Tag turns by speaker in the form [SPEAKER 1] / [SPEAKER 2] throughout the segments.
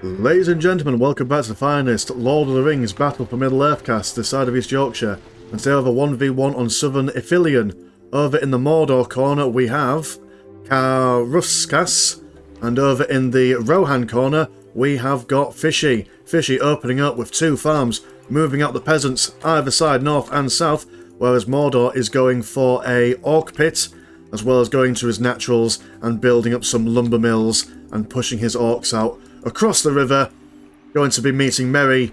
[SPEAKER 1] Ladies and gentlemen, welcome back to the finest Lord of the Rings Battle for Middle-earth cast this side of East Yorkshire. And today we have a 1v1 on Southern Ithilien. Over in the Mordor corner we have Karuskas, and over in the Rohan corner we have got Fishy. Fishy opening up with two farms, moving out the peasants either side, north and south, whereas Mordor is going for a orc pit, as well as going to his naturals and building up some lumber mills and pushing his orcs out across the river. Going to be meeting Merry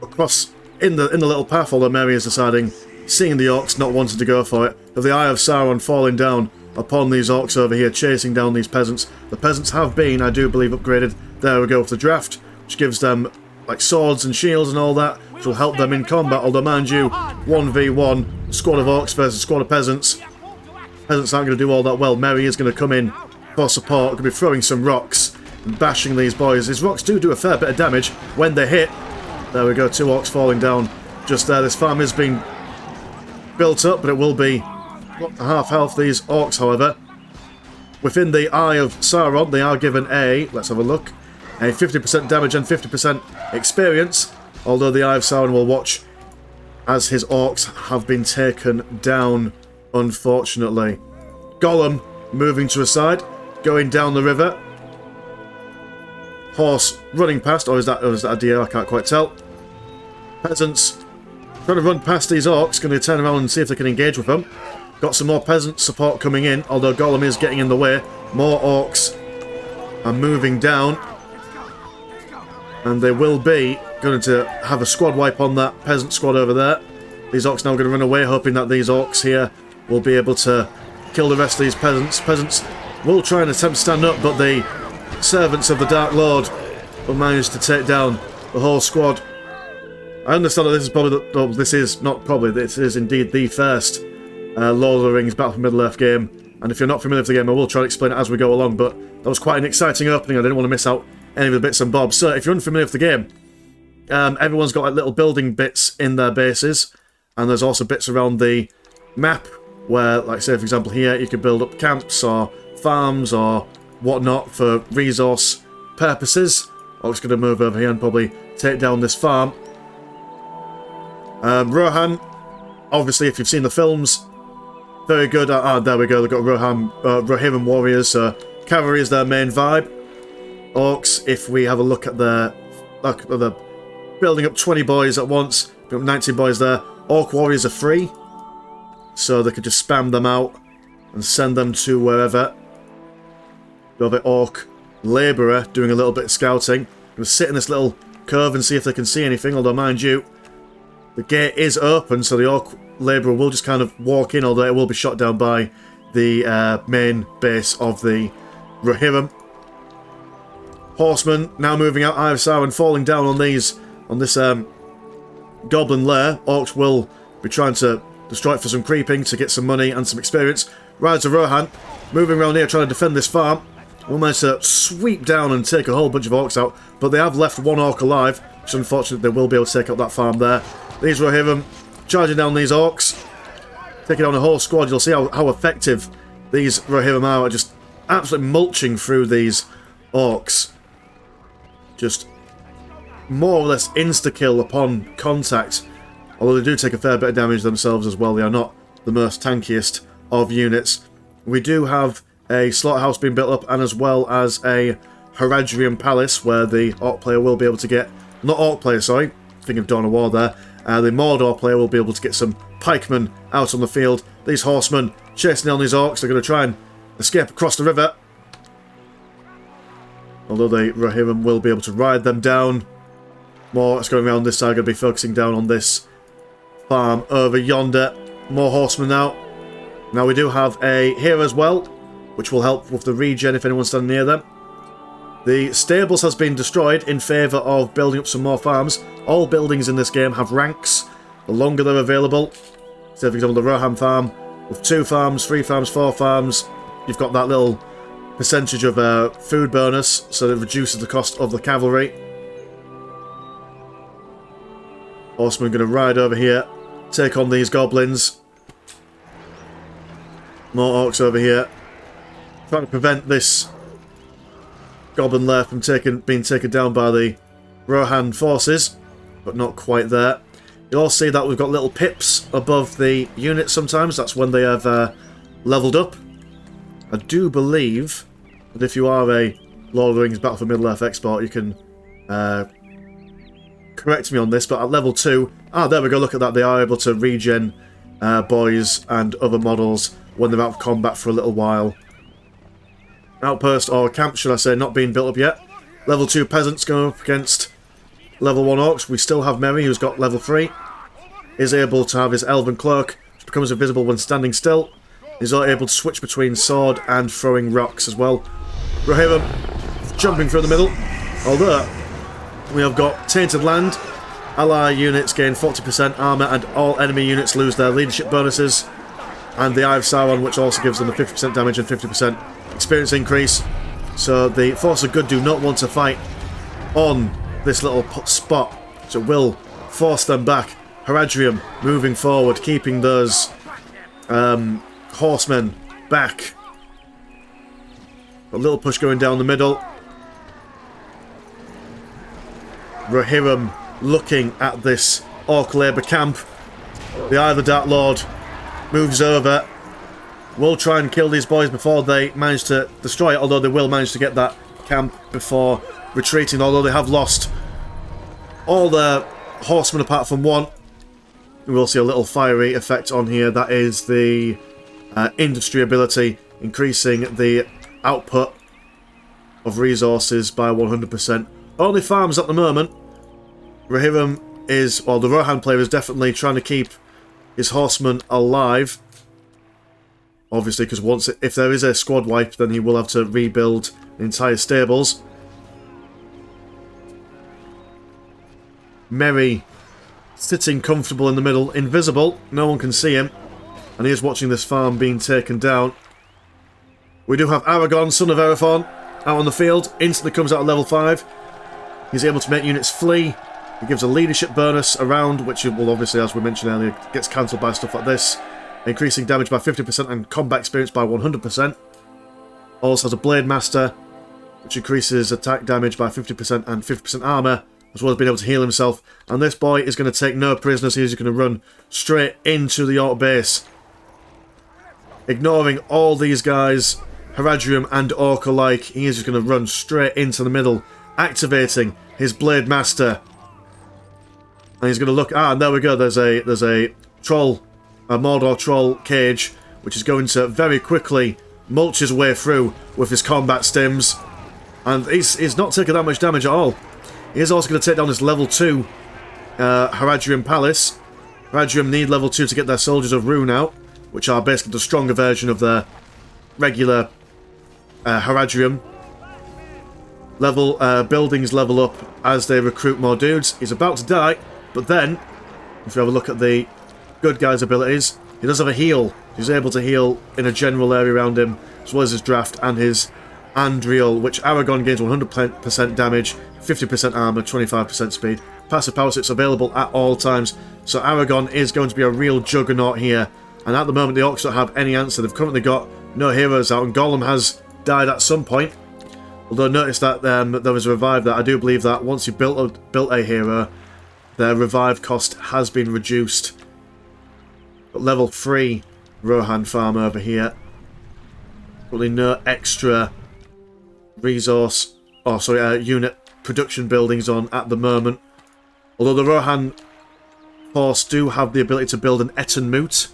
[SPEAKER 1] across in the little path, although Merry is deciding, seeing the orcs not wanting to go for it, of the Eye of Sauron falling down upon these orcs over here, chasing down these peasants. The peasants have been, I do believe, upgraded. There we go with the draft, which gives them like swords and shields and all that, which will help them in combat, although mind you, 1v1, squad of orcs versus squad of peasants. Peasants aren't going to do all that well. Merry is going to come in for support, going to be throwing some rocks and bashing these boys. These rocks do a fair bit of damage when they hit. There we go, two orcs falling down just there. This farm is being built up, but it will be half health. These orcs, however, within the Eye of Sauron, they are given a, let's have a look, a 50% damage and 50% experience, although the Eye of Sauron will watch as his orcs have been taken down, unfortunately. Gollum moving to a side, going down the river. Horse running past, or is that a deer? I can't quite tell. Peasants trying to run past these orcs, going to turn around and see if they can engage with them. Got some more peasant support coming in, although Gollum is getting in the way. More orcs are moving down, and they will be going to have a squad wipe on that peasant squad over there. These orcs now going to run away, hoping that these orcs here will be able to kill the rest of these peasants. Peasants will try and attempt to stand up, but the servants of the Dark Lord will manage to take down the whole squad. I understand that this is probably this is indeed the first Lord of the Rings Battle for Middle-earth game, and if you're not familiar with the game, I will try to explain it as we go along, but that was quite an exciting opening. I didn't want to miss out any of the bits and bobs. So if you're unfamiliar with the game, everyone's got like little building bits in their bases, and there's also bits around the map where, like say for example here, you can build up camps or farms or whatnot for resource purposes. Orc's going to move over here and probably take down this farm. Rohan, obviously if you've seen the films, very good. There we go, they've got Rohirrim warriors, so cavalry is their main vibe. Orcs, if we have a look at the building up 20 boys at once, 19 boys there. Orc warriors are free, so they could just spam them out and send them to wherever. Got the orc labourer doing a little bit of scouting. Going to sit in this little cove and see if they can see anything, although mind you, the gate is open, so the orc labourer will just kind of walk in, although it will be shot down by the main base of the Rohirrim. Horsemen now moving out, Eye of Sauron falling down on this goblin lair. Orcs will be trying to destroy it for some creeping to get some money and some experience. Rides of Rohan moving around here trying to defend this farm. Will manage to sweep down and take a whole bunch of orcs out, but they have left one orc alive, which unfortunately they will be able to take out that farm there. These Rohirrim charging down these orcs, taking down a whole squad. You'll see how effective these Rohirrim are at just absolutely mulching through these orcs. Just more or less insta-kill upon contact, although they do take a fair bit of damage themselves as well. They are not the most tankiest of units. We do have a slaughterhouse being built up, and as well as a Haradrian Palace, where the orc player will be able to get, not orc player, sorry, thinking of Dawn of War there, the Mordor player will be able to get some pikemen out on the field. These horsemen chasing down these orcs, they're going to try and escape across the river, although the Rohirrim will be able to ride them down. More orcs going around this side, going to be focusing down on this farm over yonder. More horsemen now. Now we do have a here as well, which will help with the regen if anyone's standing near them. The stables has been destroyed in favour of building up some more farms. All buildings in this game have ranks. The longer they're available, so for example the Rohan farm, with 2 farms, 3 farms, 4 farms, you've got that little percentage of food bonus, so that reduces the cost of the cavalry. Horsemen going to ride over here, take on these goblins. More orcs over here, trying to prevent this goblin lair from being taken down by the Rohan forces, but not quite there. You'll all see that we've got little pips above the units sometimes. That's when they have leveled up. I do believe that if you are a Lord of the Rings Battle for Middle-earth export, you can correct me on this, but at level 2... Ah, there we go, look at that. They are able to regen boys and other models when they're out of combat for a little while. Outpost, or camp, should I say, not being built up yet. Level 2 peasants going up against level 1 orcs. We still have Merry, who's got level 3. Is able to have his elven cloak, which becomes invisible when standing still. He's able to switch between sword and throwing rocks as well. Rohan jumping through the middle. Although, we have got Tainted Land. Ally units gain 40% armour and all enemy units lose their leadership bonuses. And the Eye of Sauron, which also gives them the 50% damage and 50% experience increase. So the Force of Good do not want to fight on this little spot. So it will force them back. Haradrim moving forward, keeping those horsemen back. A little push going down the middle. Rohirrim looking at this Orc Labour camp. The Eye of the Dark Lord moves over. Will try and kill these boys before they manage to destroy it, although they will manage to get that camp before retreating, although they have lost all their horsemen apart from one. We will see a little fiery effect on here. That is the industry ability, increasing the output of resources by 100%. Only farms at the moment. Rohirrim is, well, the Rohan player is definitely trying to keep his horsemen alive. Obviously, because if there is a squad wipe, then he will have to rebuild the entire stables. Merry sitting comfortable in the middle, invisible, no one can see him, and he is watching this farm being taken down. We do have Aragorn, son of Arathorn, out on the field, instantly comes out at level 5. He's able to make units flee. He gives a leadership bonus around, which will obviously, as we mentioned earlier, gets cancelled by stuff like this. Increasing damage by 50% and combat experience by 100%. Also has a Blade Master, which increases attack damage by 50% and 50% armour, as well as being able to heal himself. And this boy is going to take no prisoners. He's going to run straight into the Orc base, ignoring all these guys, Haradrim and Orc alike. He is just going to run straight into the middle, activating his Blade Master. And he's going to look... Ah, and there we go. There's a troll, a Mordor troll cage, which is going to very quickly mulch his way through with his combat stims. And he's not taking that much damage at all. He is also going to take down this level 2 Haradrim Palace. Haradrim need level 2 to get their Soldiers of Rune out, which are basically the stronger version of their regular Haradrim. Buildings level up as they recruit more dudes. He's about to die, but then, if you have a look at the good guy's abilities, he does have a heal. He's able to heal in a general area around him, as well as his draft and his Andriel, which Aragorn gains 100% damage, 50% armor, 25% speed. Passive power sets available at all times, so Aragorn is going to be a real juggernaut here. And at the moment, the Orcs don't have any answer. They've currently got no heroes out, and Gollum has died at some point. Although notice that there was a revive there. I do believe that once you built a hero, their revive cost has been reduced. But level 3 Rohan farm over here. Probably no extra resource, unit production buildings on at the moment. Although the Rohan force do have the ability to build an Etten Moot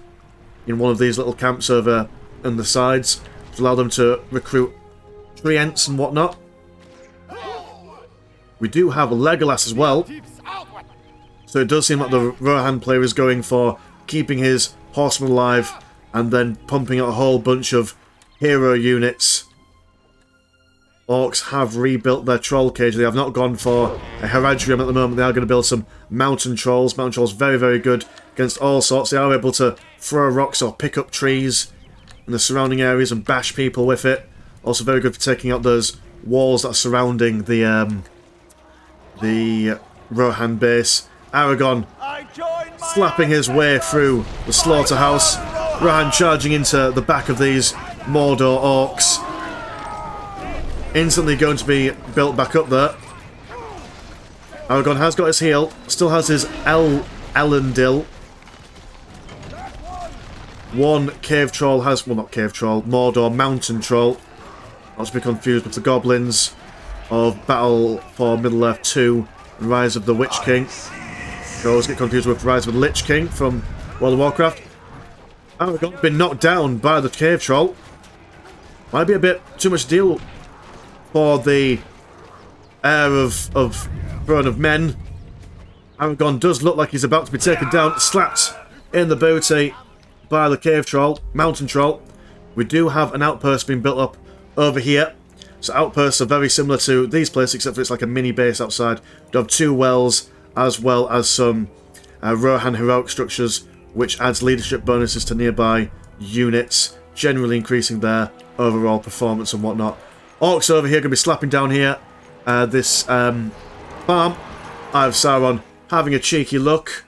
[SPEAKER 1] in one of these little camps over on the sides to allow them to recruit treants and whatnot. We do have Legolas as well. So it does seem like the Rohan player is going for keeping his horsemen alive and then pumping out a whole bunch of hero units. Orcs have rebuilt their troll cage. They have not gone for a Haradrim at the moment. They are going to build some mountain trolls. Mountain trolls very, very good against all sorts. They are able to throw rocks or pick up trees in the surrounding areas and bash people with it. Also very good for taking out those walls that are surrounding the Rohan base. Aragorn slapping his way through the slaughterhouse. Rohan charging into the back of these Mordor orcs. Instantly going to be built back up there. Aragorn has got his heal. Still has his Elendil. One cave troll has... Well, not cave troll. Mordor mountain troll. Not to be confused with the goblins of Battle for Middle-earth 2 and Rise of the Witch King. You always get confused with Rise of the Lich King from World of Warcraft. Aragorn been knocked down by the cave troll. Might be a bit too much deal for the heir of Throne of Men. Aragorn does look like he's about to be taken down, slapped in the booty by the cave troll, mountain troll. We do have an outpost being built up over here. So outposts are very similar to these places, except for it's like a mini base outside. We have 2 wells, as well as some Rohan heroic structures, which adds leadership bonuses to nearby units, generally increasing their overall performance and whatnot. Orcs over here going to be slapping down here this farm. I have Sauron having a cheeky look.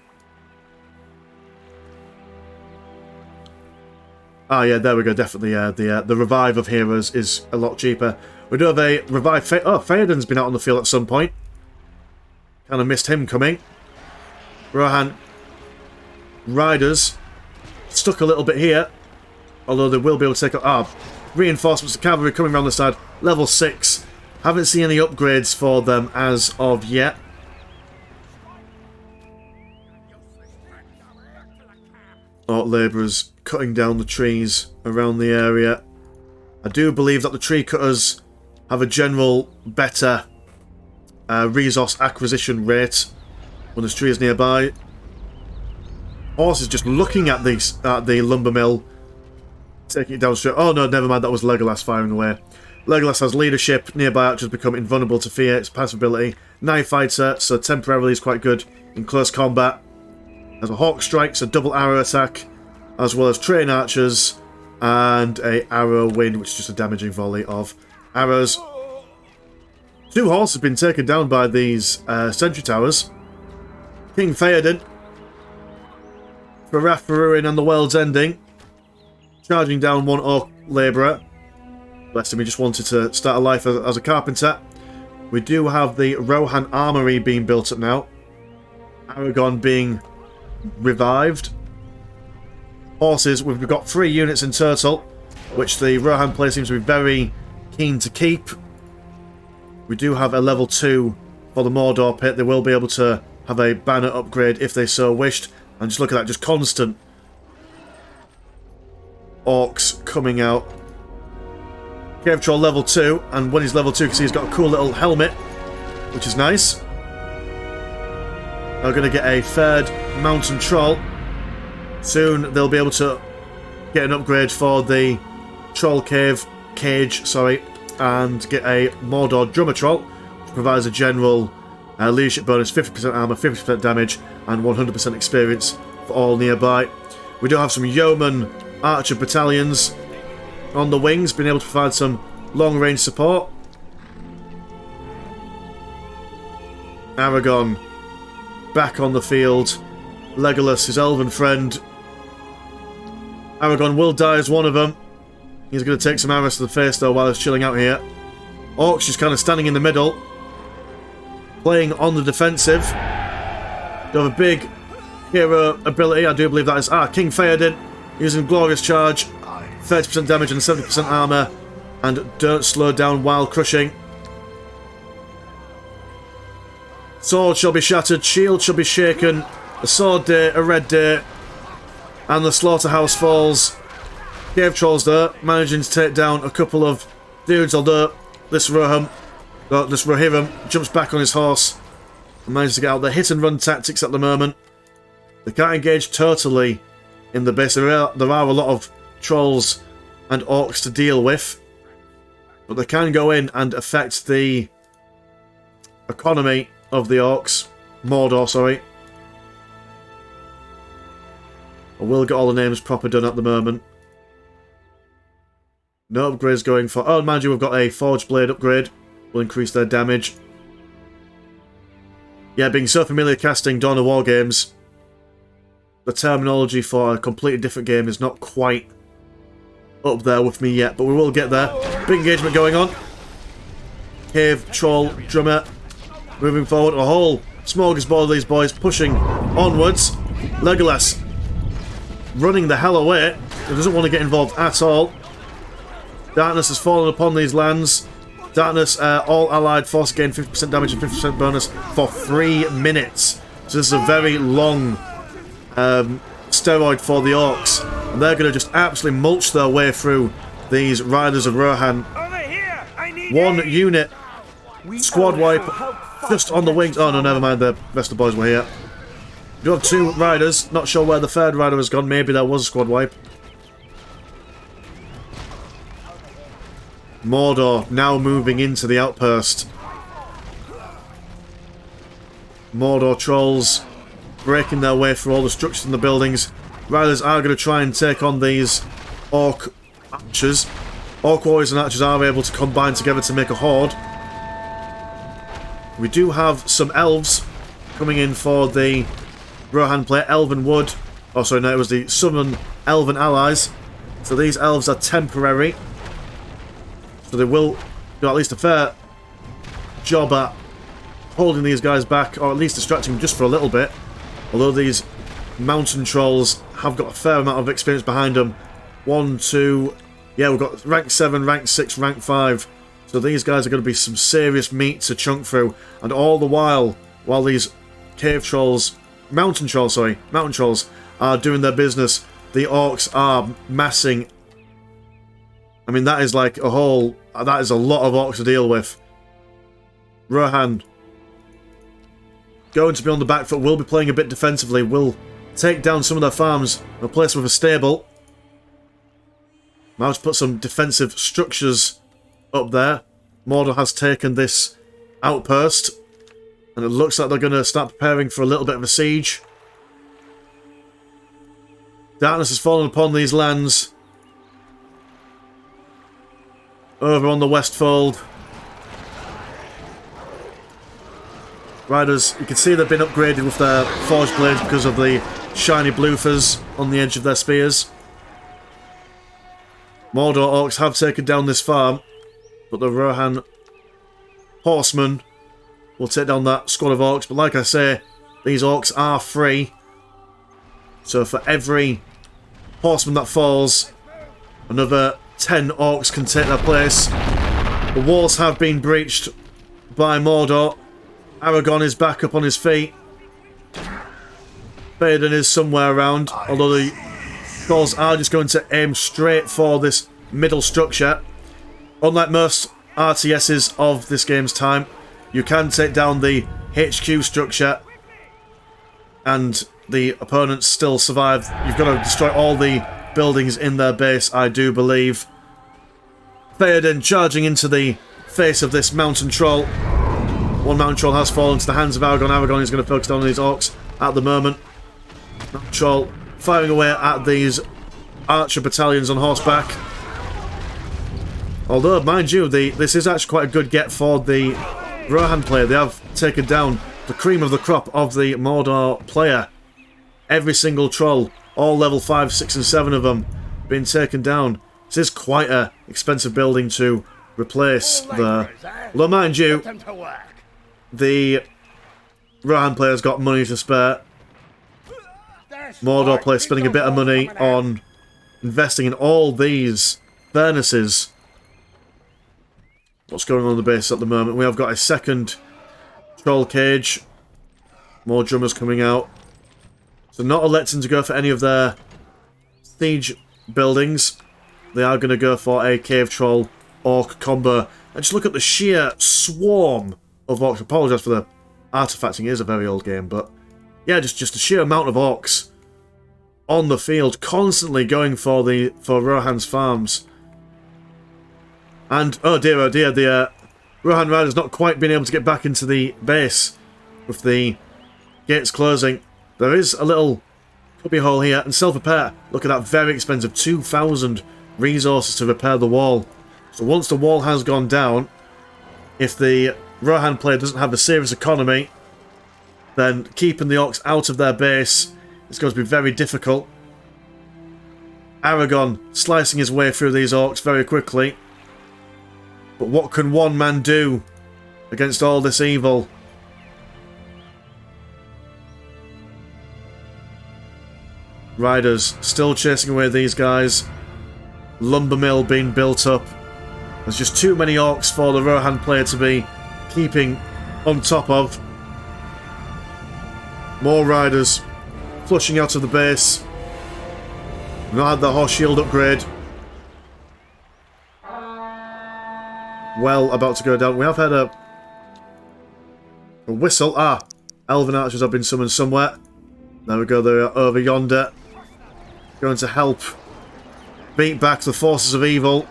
[SPEAKER 1] Ah, yeah, there we go. Definitely, the revive of heroes is a lot cheaper. We do have a revive. Theoden's been out on the field at some point. Kind of missed him coming. Rohan riders stuck a little bit here, although they will be able to take up. Ah, reinforcements of cavalry coming around the side. Level 6. Haven't seen any upgrades for them as of yet. Orc labourers cutting down the trees around the area. I do believe that the tree cutters have a general better resource acquisition rate when there's trees nearby. Horse is just looking at the lumber mill, taking it down straight. Oh no, never mind, that was Legolas firing away. Legolas has leadership, nearby archers become invulnerable to fear, its passive ability. Knife fighter, so temporarily is quite good in close combat. Has a hawk strike, so double arrow attack, as well as train archers, and a arrow wind, which is just a damaging volley of arrows. 2 horses have been taken down by these sentry towers. King Theoden, for Ratharuin and the world's ending, charging down 1 orc labourer. Bless him, he just wanted to start a life as a carpenter. We do have the Rohan armory being built up now. Aragorn being revived. Horses, we've got 3 units in total, which the Rohan player seems to be very keen to keep. We do have a level 2 for the Mordor pit. They will be able to have a banner upgrade if they so wished. And just look at that, just constant orcs coming out. Cave Troll level 2, and when he's level 2, you can see he's got a cool little helmet, which is nice. They're going to get a 3rd Mountain Troll. Soon they'll be able to get an upgrade for the Troll Cage, and get a Mordor Drummer Troll, which provides a general leadership bonus, 50% armor, 50% damage, and 100% experience for all nearby. We do have some Yeoman Archer battalions on the wings, being able to provide some long-range support. Aragorn back on the field. Legolas, his elven friend. Aragorn will die as one of them. He's going to take some arrows to the face though while he's chilling out here. Orcs just kind of standing in the middle, playing on the defensive. They have a big hero ability, I do believe that is King Theoden, using Glorious Charge, 30% damage and 70% armor, and don't slow down while crushing. Sword shall be shattered, shield shall be shaken, a sword day, a red day, and the slaughterhouse falls. Cave Trolls there, managing to take down a couple of dudes, although this Rohirrim jumps back on his horse and manages to get out. The hit and run tactics at the moment. They can't engage totally in the base. There are a lot of trolls and orcs to deal with, but they can go in and affect the economy of the orcs. Mordor, sorry. I will get all the names proper done at the moment. No upgrades going for... Oh, mind you, we've got a Forged Blade upgrade. Will increase their damage. Yeah, being so familiar casting Dawn of War games, the terminology for a completely different game is not quite up there with me yet, but we will get there. Big engagement going on. cave troll drummer moving forward. A whole smorgasbord of these boys pushing onwards. Legolas running the hell away. He doesn't want to get involved at all. Darkness has fallen upon these lands. Darkness, all allied force gain 50% damage and 50% bonus for 3 minutes. So this is a very long steroid for the orcs. And they're going to just absolutely mulch their way through these riders of Rohan. One unit, squad wipe, just on the wings. Oh no, never mind, the rest of the boys were here. You have 2 riders, not sure where the 3rd rider has gone, maybe there was a squad wipe. Mordor now moving into the outpost. Mordor trolls breaking their way through all the structures in the buildings. Riders are going to try and take on these orc archers. Orc warriors and archers are able to combine together to make a horde. We do have some elves coming in for the Rohan player, Elven Wood. Oh, sorry, no, it was the Southern Elven allies. So these elves are temporary. So they will do at least a fair job at holding these guys back, or at least distracting them just for a little bit. Although these mountain trolls have got a fair amount of experience behind them. 1, 2... Yeah, we've got rank 7, rank 6, rank 5. So these guys are going to be some serious meat to chunk through. And all the while these cave trolls... Mountain trolls are doing their business, the orcs are massing. I mean, that is like a whole... That is a lot of orcs to deal with. Rohan, going to be on the back foot, will be playing a bit defensively, will take down some of their farms, replace them with a stable. Now to put some defensive structures up there. Mordor has taken this outpost, and it looks like they're going to start preparing for a little bit of a siege. Darkness has fallen upon these lands. Over on the Westfold. Riders, you can see they've been upgraded with their forged blades because of the shiny bloofers on the edge of their spears. Mordor orcs have taken down this farm, but the Rohan horsemen will take down that squad of orcs. But like I say, these orcs are free. So for every horseman that falls, another 10 orcs can take their place. The walls have been breached by Mordor. Aragorn is back up on his feet. Theoden is somewhere around, although the trolls are just going to aim straight for this middle structure. Unlike most RTSs of this game's time, you can take down the HQ structure and the opponents still survive. You've got to destroy all the buildings in their base, I do believe. Theoden charging into the face of this mountain troll. One mountain troll has fallen into the hands of Aragorn. Aragorn is going to focus down on these orcs at the moment. Mountain troll firing away at these archer battalions on horseback. Although, mind you, this is actually quite a good get for the Rohan player. They have taken down the cream of the crop of the Mordor player. Every single troll, all level 5, 6 and 7 of them, being taken down. This is quite an expensive building to replace there. Although, mind you, the Rohan player's got money to spare. Mordor player spending a bit of money on investing in all these furnaces. What's going on in the base at the moment? We have got a second troll cage. More drummers coming out. So not electing to go for any of their siege buildings. They are going to go for a cave troll orc combo. And just look at the sheer swarm of orcs. I apologise for the artifacting. It is a very old game, but yeah, just the sheer amount of orcs on the field, constantly going for Rohan's farms. And oh dear, the Rohan Rider's not quite been able to get back into the base with the gates closing. There is a little cubby hole here, and self-repair. Look at that, very expensive, 2,000 resources to repair the wall. So once the wall has gone down, if the Rohan player doesn't have a serious economy, then keeping the orcs out of their base is going to be very difficult. Aragorn slicing his way through these orcs very quickly. But what can one man do against all this evil. Riders still chasing away these guys. Lumber mill being built up. There's just too many orcs for the Rohan player to be keeping on top of. More riders flushing out of the base. Not had the horse shield upgrade. Well, about to go down. We have had a whistle. Ah, elven archers have been summoned somewhere. There we go, they're over yonder. Going to help beat back the forces of evil.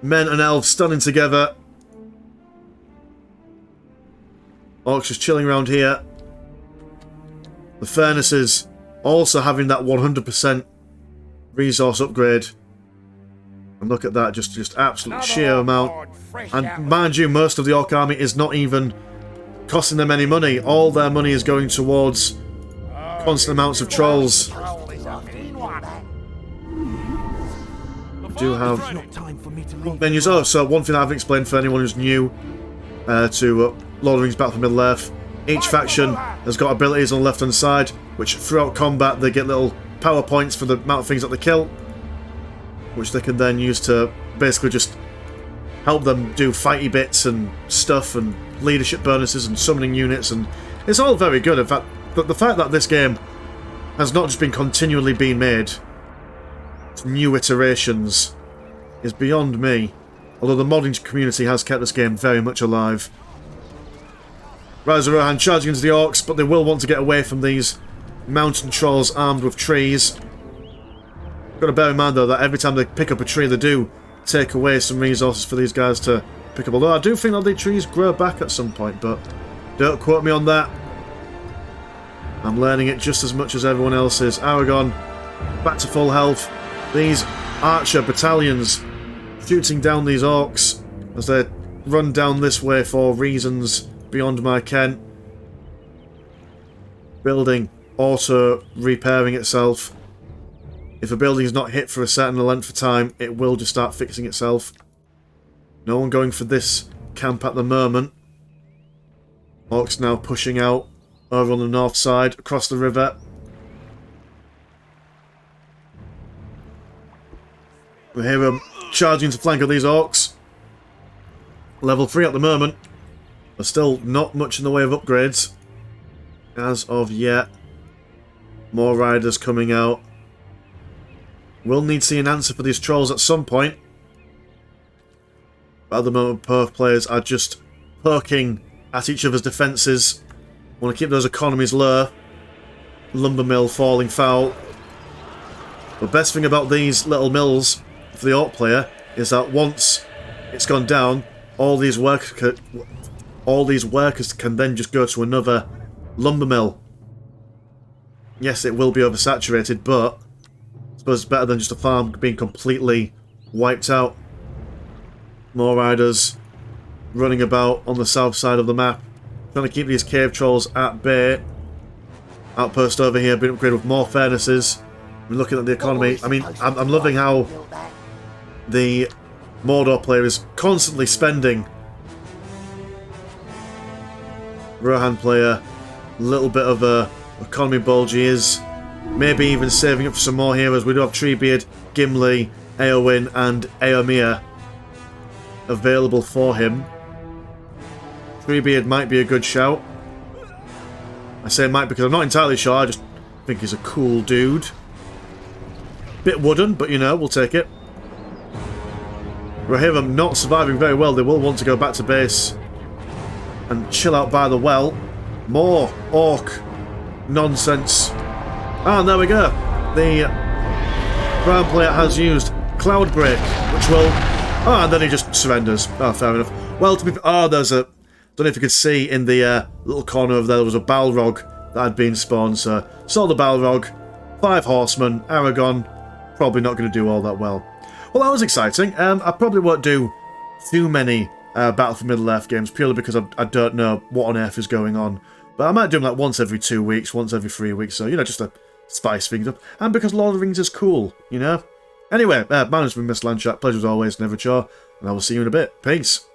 [SPEAKER 1] Men and elves standing together. Orcs just chilling around here. The furnaces also having that 100% resource upgrade. And look at that, just absolute sheer amount. And mind you, most of the Orc army is not even costing them any money. All their money is going towards constant amounts of trolls. We do have menus. Oh, so one thing I haven't explained for anyone who's new to Lord of the Rings Battle for Middle-earth. Each faction has got abilities on the left-hand side, which throughout combat they get little power points for the amount of things that they kill, which they can then use to basically just help them do fighty bits and stuff and leadership bonuses and summoning units, and it's all very good. In fact, the fact that this game has not just been continually being made new iterations is beyond me, although the modding community has kept this game very much alive. Rise of Rohan charging into the orcs, but they will want to get away from these mountain trolls armed with trees. Got to bear in mind though that every time they pick up a tree they do take away some resources for these guys to pick up, although I do think that the trees grow back at some point, but don't quote me on that. I'm learning it just as much as everyone else is. Aragon back to full health. These archer battalions shooting down these orcs as they run down this way for reasons beyond my ken. Building auto-repairing itself. If a building is not hit for a certain length of time, it will just start fixing itself. No one going for this camp at the moment. Orcs now pushing out over on the north side, across the river. We hear them charging to flank of these orcs. Level 3 at the moment. There's still not much in the way of upgrades as of yet. More riders coming out. We'll need to see an answer for these trolls at some point. But at the moment, both players are just poking at each other's defences. Want to keep those economies low. Lumber mill falling foul. The best thing about these little mills for the orc player is that once it's gone down, all these workers can then just go to another lumber mill. Yes, it will be oversaturated, but I suppose it's better than just a farm being completely wiped out. More riders running about on the south side of the map, trying to keep these cave trolls at bay. Outpost over here being upgraded with more furnaces. We're looking at the economy. I mean, I'm loving how the Mordor player is constantly spending. Rohan player, a little bit of a economy bulge he is. Maybe even saving up for some more heroes. We do have Treebeard, Gimli, Eowyn and Eomer available for him. Treebeard might be a good shout. I say might because I'm not entirely sure, I just think he's a cool dude. Bit wooden, but you know, we'll take it. Rohirrim not surviving very well. They will want to go back to base and chill out by the well. More orc nonsense. And there we go. The Brown player has used Cloud Break, which will... Oh, and then he just surrenders. Oh, fair enough. Well, to be... Oh, there's a... Don't know if you could see in the little corner over there was a Balrog that had been spawned, so saw the Balrog, 5 horsemen, Aragon, probably not going to do all that well. Well, that was exciting. I probably won't do too many Battle for Middle-earth games, purely because I don't know what on earth is going on. But I might do them like once every 2 weeks, once every 3 weeks, so, you know, just to spice things up. And because Lord of the Rings is cool, you know? Anyway, my name's been Mr. Landshark, pleasure as always, never a chore, and I will see you in a bit. Peace!